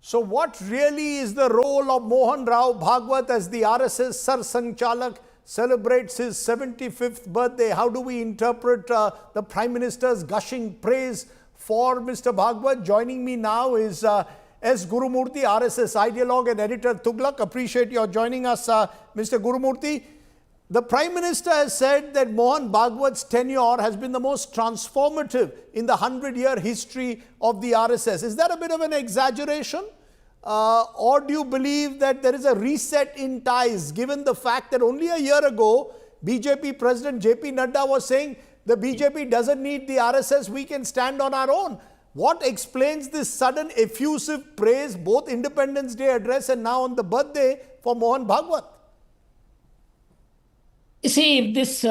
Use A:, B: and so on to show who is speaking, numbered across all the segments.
A: So what really is the role of Mohan Bhagwat as the RSS Sarsanghchalak celebrates his 75th birthday? How do we interpret the Prime Minister's gushing praise for Mr. Bhagwat? Joining me now is S. Gurumurthy, RSS ideologue and editor Tughlaq. Appreciate your joining us, Mr. Gurumurthy. The Prime Minister has said that Mohan Bhagwat's tenure has been the most transformative in the 100-year history of the RSS. Is that a bit of an exaggeration? Or do you believe that there is a reset in ties, given the fact that only a year ago, BJP President JP Nadda was saying the BJP doesn't need the RSS, we can stand on our own? What explains this sudden effusive praise, both Independence Day address and now on the birthday for Mohan Bhagwat?
B: You see, if this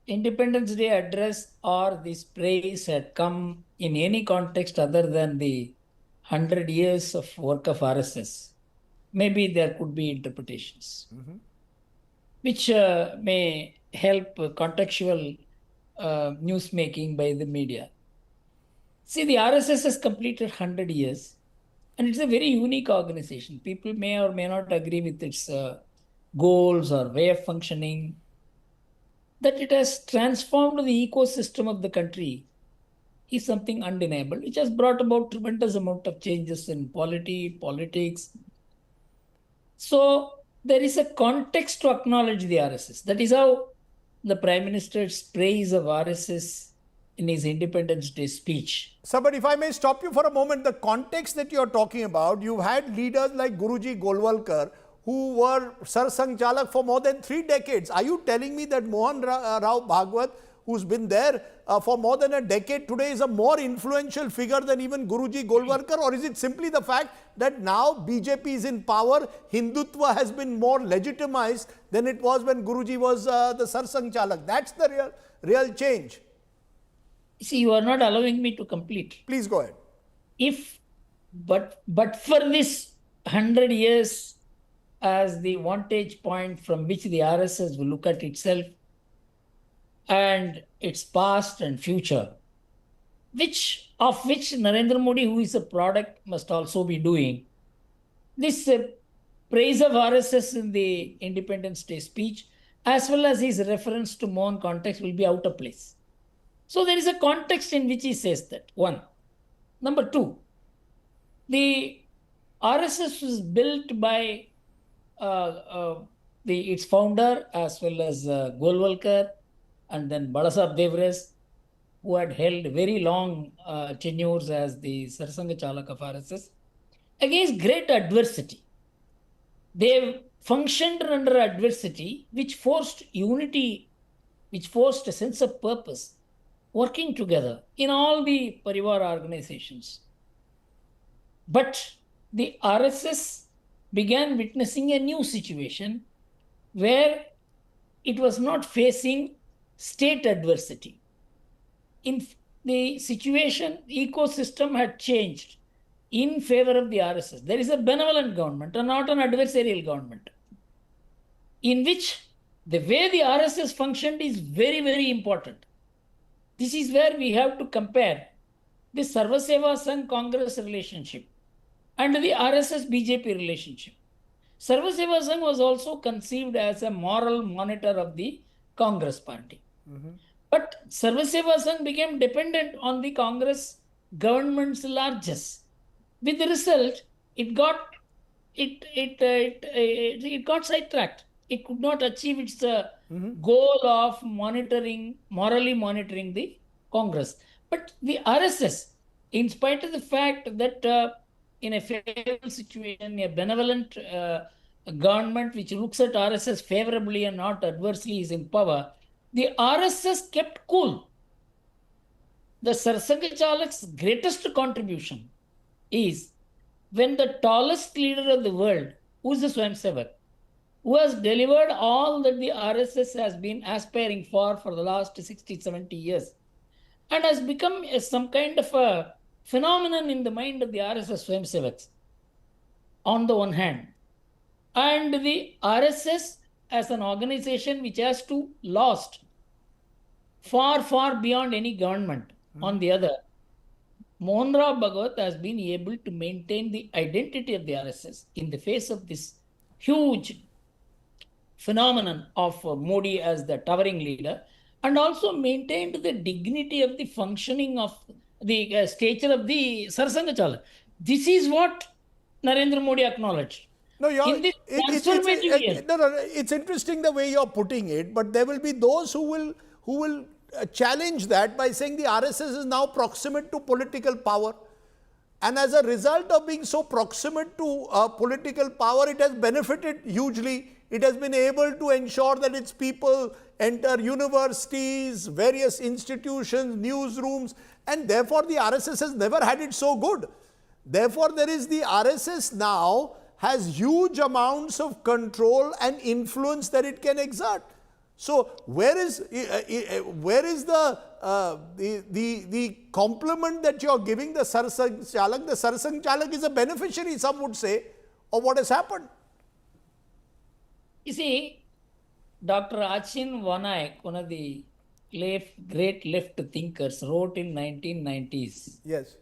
B: Independence Day address or this praise had come in any context other than the 100 years of work of RSS, maybe there could be interpretations, which may help contextual newsmaking by the media. See, the RSS has completed 100 years, and it's a very unique organization. People may or may not agree with its goals or way of functioning. That it has transformed the ecosystem of the country is something undeniable, which has brought about tremendous amount of changes in politics. So there is a context to acknowledge the RSS. That is how the Prime Minister's praise of RSS in his Independence Day speech.
A: Sir, but if I may stop you for a moment, the context that you are talking about, you've had leaders like Guruji Golwalkar, who were Sarsanghchalak for more than 3 decades. Are you telling me that Mohan Bhagwat, who's been there for more than a decade today, is a more influential figure than even Guruji Golwalkar? Or is it simply the fact that now BJP is in power, hindutva has been more legitimized than it was when Guruji was the Sarsanghchalak? That's the real change.
B: See, you are not allowing me to complete.
A: Please go ahead.
B: But for this 100 years as the vantage point from which the RSS will look at itself and its past and future, of which Narendra Modi, who is a product, must also be doing. This praise of RSS in the Independence Day speech, as well as his reference to Mohan context, will be out of place. So there is a context in which he says that, one. Number two, the RSS was built by its founder as well as Golwalkar and then Balasaheb Devres, who had held very long tenures as the Sarsanghchalak of RSS, against great adversity. They functioned under adversity, which forced unity, which forced a sense of purpose, working together in all the Parivar organizations. But the RSS began witnessing a new situation where it was not facing state adversity. In the situation, ecosystem had changed in favor of the RSS. There is a benevolent government and not an adversarial government, in which the way the RSS functioned is very, very important. This is where we have to compare the Sarva Seva Sangh Congress relationship and the RSS BJP relationship. Sarva Seva Sangh was also conceived as a moral monitor of the Congress party. But Sarva Seva Sangh became dependent on the Congress government's largesse. With the result, it got sidetracked. It could not achieve its goal of morally monitoring the Congress. But the RSS, in spite of the fact that in a favorable situation, a benevolent government which looks at RSS favorably and not adversely is in power, the RSS kept cool. The Sarsanghchalak's greatest contribution is when the tallest leader of the world, who is the Swayamsevak, who has delivered all that the RSS has been aspiring for the last 60, 70 years, and has become some kind of a phenomenon in the mind of the RSS Swayamsevaks, on the one hand, and the RSS as an organization which has to lost far, far beyond any government, on the other. Mohan Rao Bhagwat has been able to maintain the identity of the RSS in the face of this huge phenomenon of Modi as the towering leader, and also maintained the dignity of the functioning of the stature of the Sarsanghchalak. This is what Narendra Modi acknowledged.
A: No,
B: In this transformative year,
A: it's interesting the way you're putting it, but there will be those who will challenge that by saying the RSS is now proximate to political power. And as a result of being so proximate to political power, it has benefited hugely. It has been able to ensure that its people enter universities, various institutions, newsrooms, and therefore the RSS has never had it so good. Therefore, there is the RSS now has huge amounts of control and influence that it can exert. So where is the compliment that you are giving the Sarsanghchalak? The Sarsanghchalak is a beneficiary, some would say, of what has happened.
B: you see, Dr. Achin Vanayak, one of the great left thinkers, wrote in 1990s.
A: Yes.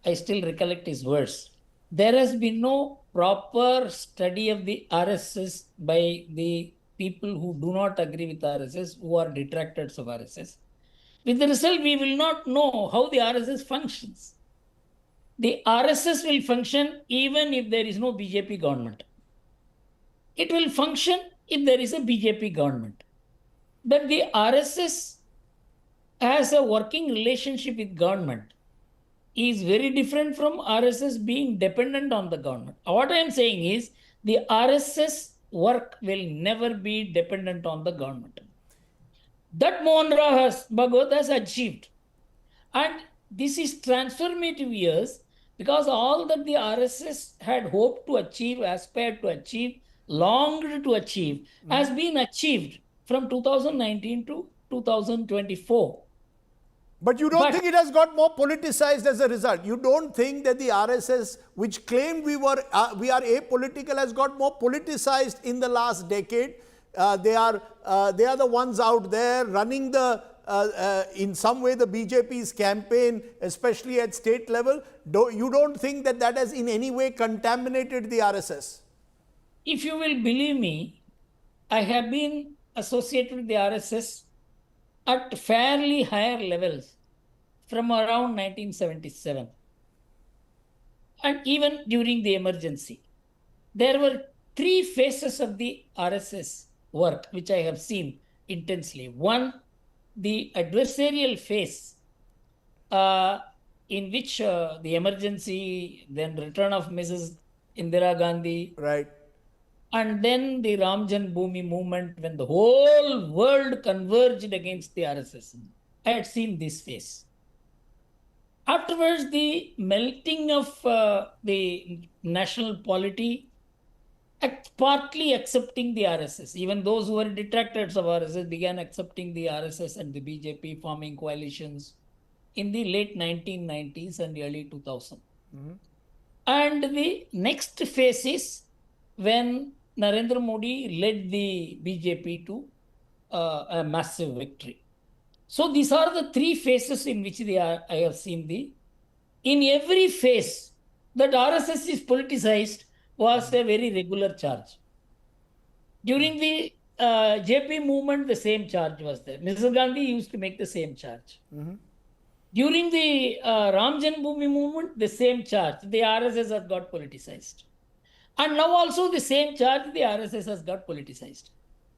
B: I still recollect his words. There has been no proper study of the RSS by the people who do not agree with RSS, who are detractors of RSS. With the result, we will not know how the RSS functions. The RSS will function even if there is no BJP government. It will function if there is a BJP government. But the RSS has a working relationship with government is very different from RSS being dependent on the government. What I am saying is the RSS work will never be dependent on the government. That Mohan Rao Bhagwat has achieved. And this is transformative years because all that the RSS had hoped to achieve, aspired to achieve, longed to achieve, has been achieved from 2019 to 2024.
A: But you don't think it has got more politicized as a result? You don't think that the RSS, which claimed we are apolitical, has got more politicized in the last decade? They are the ones out there running in some way the BJP's campaign, especially at state level. You don't think that that has in any way contaminated the RSS?
B: If you will believe me, I have been associated with the RSS at fairly higher levels from around 1977. And even during the emergency, there were three phases of the RSS work, which I have seen intensely. One, the adversarial phase, in which the emergency, then return of Mrs. Indira Gandhi,
A: right,
B: and then the Ram Janmabhoomi movement, when the whole world converged against the RSS. I had seen this phase. Afterwards, the melting of the national polity, partly accepting the RSS. Even those who were detractors of RSS began accepting the RSS and the BJP, forming coalitions in the late 1990s and early 2000. And the next phase is when Narendra Modi led the BJP to a massive victory. So these are the three phases in which I have seen in every phase that RSS is politicized was a very regular charge. During the JP movement, the same charge was there. Mrs. Gandhi used to make the same charge. During the Ram Janmabhoomi movement, the same charge. The RSS has got politicized. And now also the same charge, the RSS has got politicized.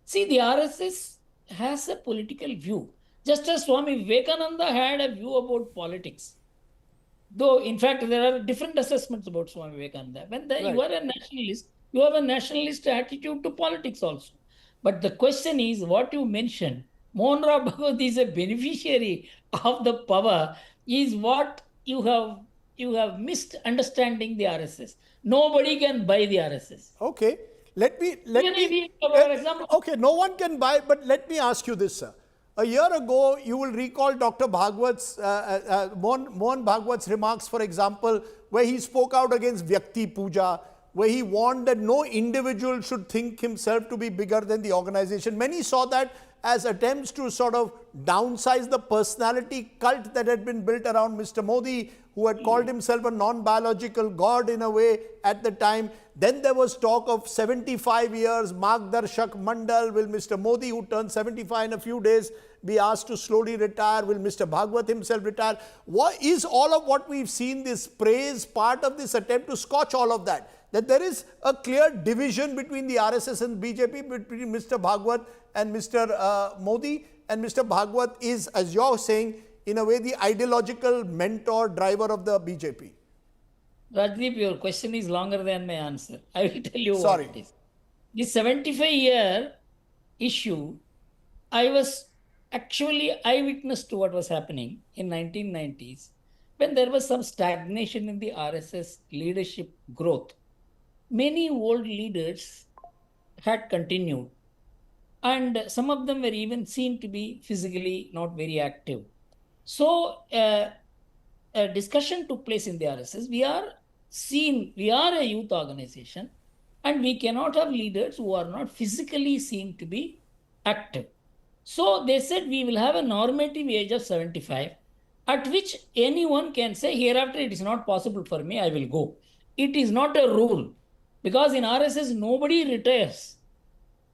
B: See, the RSS has a political view. Just as Swami Vivekananda had a view about politics. Though, in fact, there are different assessments about Swami Vivekananda. When you are a nationalist, you have a nationalist attitude to politics also. But the question is, what you mentioned, Mohan Rao Bhagwat is a beneficiary of the power, is what you have missed understanding the RSS. Nobody can buy the RSS.
A: Okay. Okay, no one can buy, but let me ask you this, sir. A year ago, you will recall Dr. Bhagwat's, Mohan Bhagwat's remarks, for example, where he spoke out against Vyakti Puja, where he warned that no individual should think himself to be bigger than the organization. Many saw that as attempts to sort of downsize the personality cult that had been built around Mr. Modi, who had called himself a non-biological god in a way at the time. Then there was talk of 75 years, Margdarshak Mandal. Will Mr. Modi, who turned 75 in a few days, be asked to slowly retire? Will Mr. Bhagwat himself retire? What is all of what we've seen, this praise, part of this attempt to scotch all of that? That there is a clear division between the RSS and BJP, between Mr. Bhagwat and Mr. Modi, and Mr. Bhagwat is, as you're saying, in a way the ideological mentor, driver of the BJP.
B: Rajdeep, your question is longer than my answer. I will tell you
A: Sorry.
B: what it is. The 75-year issue, I was actually eyewitness to what was happening in 1990s when there was some stagnation in the RSS leadership growth. Many old leaders had continued, and some of them were even seen to be physically not very active. So a discussion took place in the RSS. We are a youth organization, and we cannot have leaders who are not physically seen to be active. So they said we will have a normative age of 75, at which anyone can say, hereafter it is not possible for me, I will go. It is not a rule, because in RSS nobody retires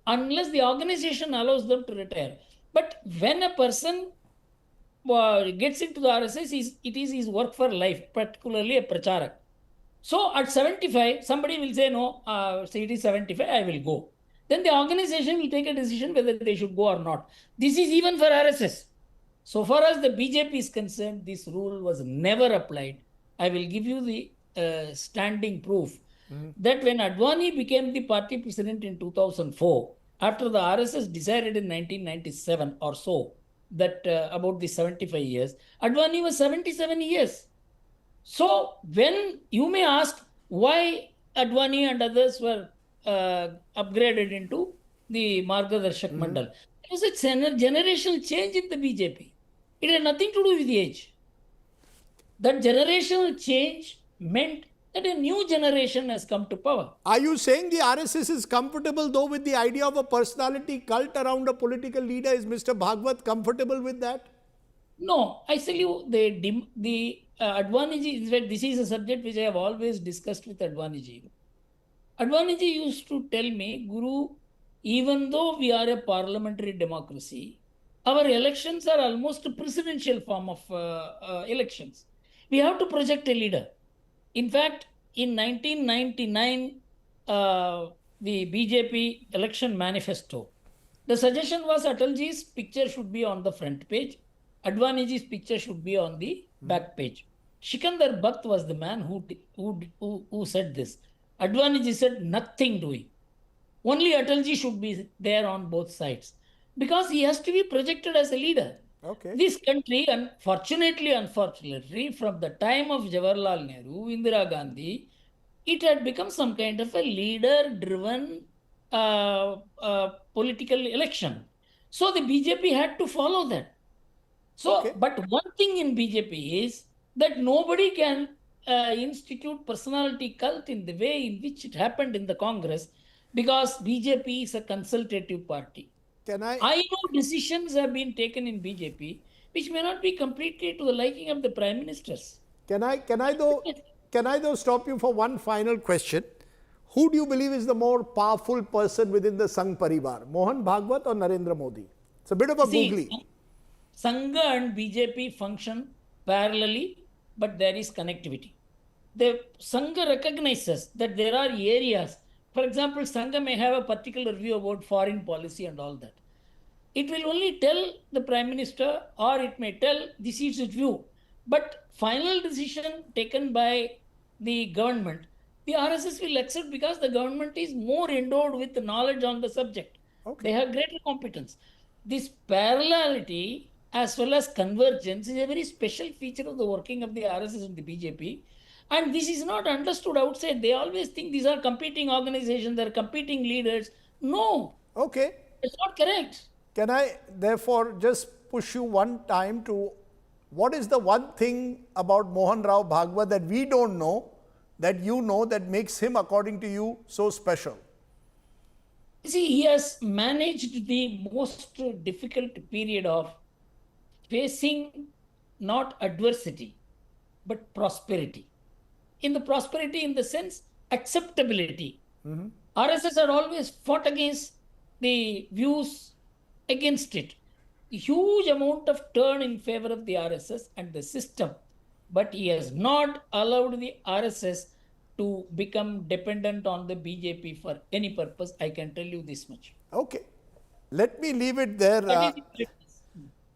B: unless the organization allows them to retire. But when a person gets into the RSS, it is his work for life, particularly a pracharak. So at 75, somebody will say, no, say it is 75, I will go. Then the organization will take a decision whether they should go or not. This is even for RSS. So far as the BJP is concerned, this rule was never applied. I will give you the standing proof that when Advani became the party president in 2004, after the RSS decided in 1997 or so, that about the 75 years, Advani was 77 years. So when you may ask why Advani and others were upgraded into the Margdarshak Mandal, it was a generational change in the BJP. It had nothing to do with the age. That generational change meant that a new generation has come to power.
A: Are you saying the RSS is comfortable though with the idea of a personality cult around a political leader? Is Mr. Bhagwat comfortable with that?
B: No, I tell you, the Advaniji, in fact, this is a subject which I have always discussed with Advaniji. Advaniji used to tell me, Guru, even though we are a parliamentary democracy, our elections are almost a presidential form of elections. We have to project a leader. In fact, in 1999, the BJP election manifesto, the suggestion was Atalji's picture should be on the front page, Advaniji's picture should be on the back page. Shikandar Bhatt was the man who said this. Advaniji said nothing doing. Only Atalji should be there on both sides, because he has to be projected as a leader.
A: Okay.
B: This country, unfortunately, from the time of Jawaharlal Nehru, Indira Gandhi, it had become some kind of a leader-driven political election. So the BJP had to follow that. So,
A: Okay.
B: but one thing in BJP is that nobody can institute personality cult in the way in which it happened in the Congress, because BJP is a consultative party.
A: Can I
B: know decisions have been taken in BJP which may not be completely to the liking of the prime ministers.
A: Can I though stop you for one final question? Who do you believe is the more powerful person within the Sangh Parivar, Mohan Bhagwat or Narendra Modi? It's a bit of a googly.
B: Sangha and BJP function parallelly, but there is connectivity. The Sangha recognizes that there are areas. For example, Sangha may have a particular view about foreign policy and all that. It will only tell the Prime Minister, or it may tell this is its view. But final decision taken by the government, the RSS will accept, because the government is more endowed with knowledge on the subject.
A: Okay.
B: They have greater competence. This parallelity as well as convergence is a very special feature of the working of the RSS and the BJP. And this is not understood outside. They always think these are competing organizations, they're competing leaders. No.
A: Okay.
B: It's not correct.
A: Can I therefore just push you one time to what is the one thing about Mohan Rao Bhagwat that we don't know, that you know, that makes him, according to you, so special?
B: See, he has managed the most difficult period of facing not adversity, but prosperity. In the prosperity, in the sense, acceptability. RSS had always fought against the views against it. Huge amount of turn in favor of the RSS and the system, but he has not allowed the RSS to become dependent on the BJP for any purpose. I can tell you this much.
A: Okay. Let me leave it there.
B: That is the greatness.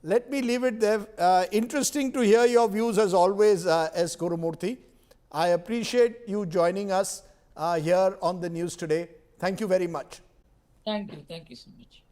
A: Let me leave it there. Interesting to hear your views as always, S. Gurumurthy. I appreciate you joining us here on the news today. Thank you very much.
B: Thank you so much.